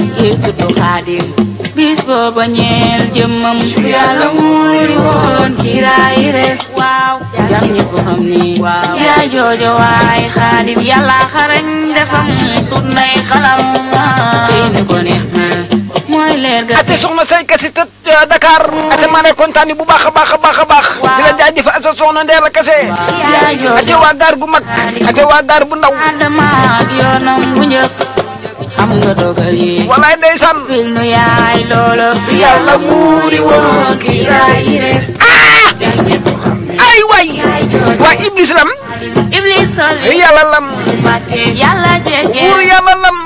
yëkkatu Xaadim bis booba ñeel jëmmam yàlla muuri woon kiraay rek waaw jam ñi ko xam ni yaa joojo waay Xaadim yàlla xarañ defam sut nay xalam sey ni ko neex mel mooy leer ga ate soxna say kasi te Dakar ate maa lay kontaan bu baax a baax di la jaajëf ate soxna Ndeela Kase ate waa gaar gu mag ate waa gaar bu ndaw Adama ak yoonam bu njëkk xam nga dogal yi walaay ndeysaan fil nu yaay loolo ci yàlla muuri woon kiraay rek ay way waa Iblis lam Iblis sol yàlla lam yàlla jege buur yàlla lam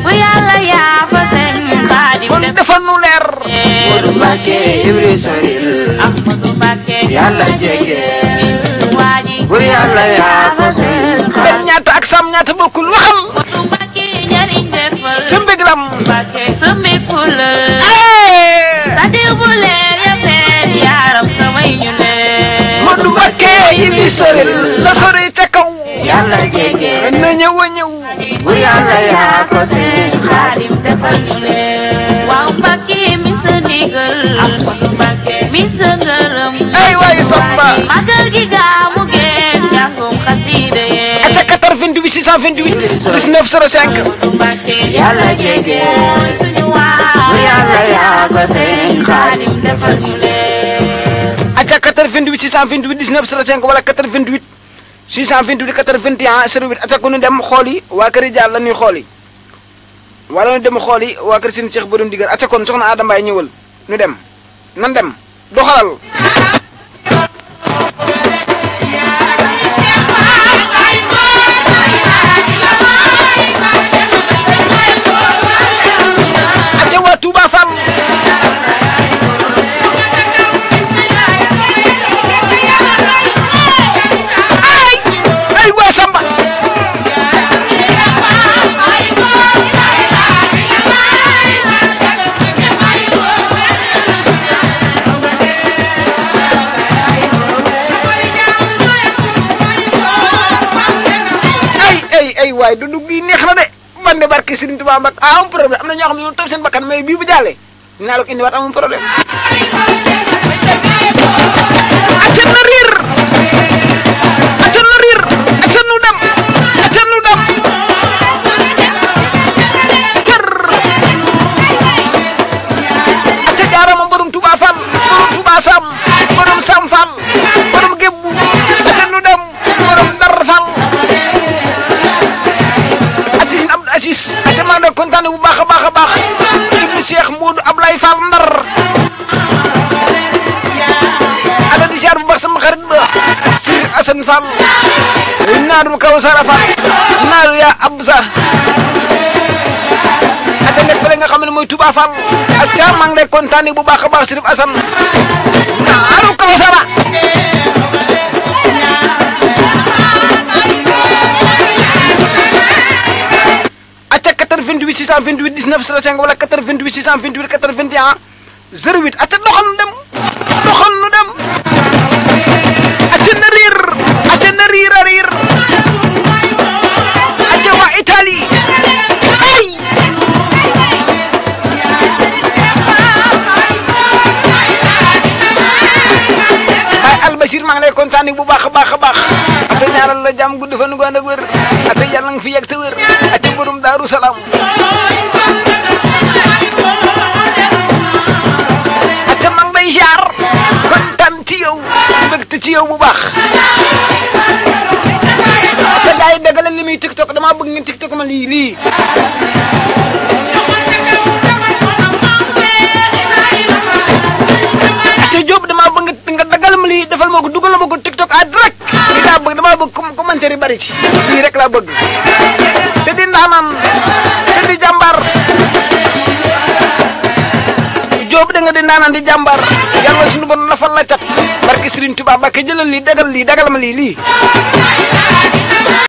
bu yàlla yaa fa seen Xaadim kon defal nu leer Moodu Mbàkke Iblis solil Ahmadu Mbàkke yàlla jege ci sunu waaji bu yàlla yaa fa seen benn ñaata ak sam ñaata bokkul waxam Moodu Mbàkke ñariñ defal sa mbég lam Mbàkke sa mbég fula sa diw bu leer ya feeñ yaaram ka may ñu leer Moodu Mbàkke Iblis solil la sori ca kaw yàlla jege na ñëw a ñëw bu yàlla yaa ko seen Xaadim defal ñu leen waaw Mbàkke mi sa ndigal Ahmadu Mbàkke mi sa ngërëm ay waay Samba magal gi gaamu geen jàngum xasiida yee ate 88 628 19 05 Ahmadu Mbàkke yàlla jege suñu waa bu yàlla yaa ko seen Xaadim defal ñu leen ate 88 628 19 05 wala 88 628 81 08 ate ko nu dem xool yi waa kër Diall la ñuy xool yi wala ñu dem xool yi waa kër seen Cheikh borom digal ate kon soxna Adama Mbaye ñëwal ñu dem nan dem doxalal ate waa Touba Fall ay waa Samba ay waay du dugg yi neex na de bande barke Serigne Touba Mbacke am problème am na ñoo xam ne ñoo toog seen bakkan mais bii bu jàllee dinaa la ko indiwaat amul problème aten na riir aten na riir aten nu dem aten nu dem kër ate jaarama borom Touba Fall borom Touba Sam borom Sam Fall borom Gebbu aten nu dem borom Dar Fall Asis ate maa ngi kontaan bu baax a baax ibnu Cheikh Modou Ablaye Fall Ndar ada di siyaar bu baax sama xarit ba Sir Assane Fall naaru Kawsara Fall naaru yaa Absa ate nekk fële nga xam ne mooy Touba Fall ak ca maa ngi lay kontaan bu baax a baax Sir Assane naaru Kawsara ate 88 628 19 05 wala 88 628 81 08 ate doxal nu dem ate na riir a riir ate waa Italie ay ay Albasir maa ngi lay kontaan bu baax a baax ate ñaaral la jàmm gudd fa nu ànd ak wér ate yàlla nga fi yegg te wér ate borom Daaru Salaam ate maa ngi lay jaar kontaan ci yow mbégte ci yow bu baax ate gars yi dëgg la li muy TikTok damaa bëgg ngeen TikTok ma lii ate Diop damaa bëgg nga daggal ma lii defal ma ko dugal ma ko TikTok à direct li laa bëgg damaa bëgg commentaire yi bari ci lii rek laa bëgg te di ndaanaan te di jàmbaar Diop da nga di ndaanaan di jàmbaar yàlla suñu bon lafal la cat barke Serigne Touba Mbacke jëlal lii dagal ma lii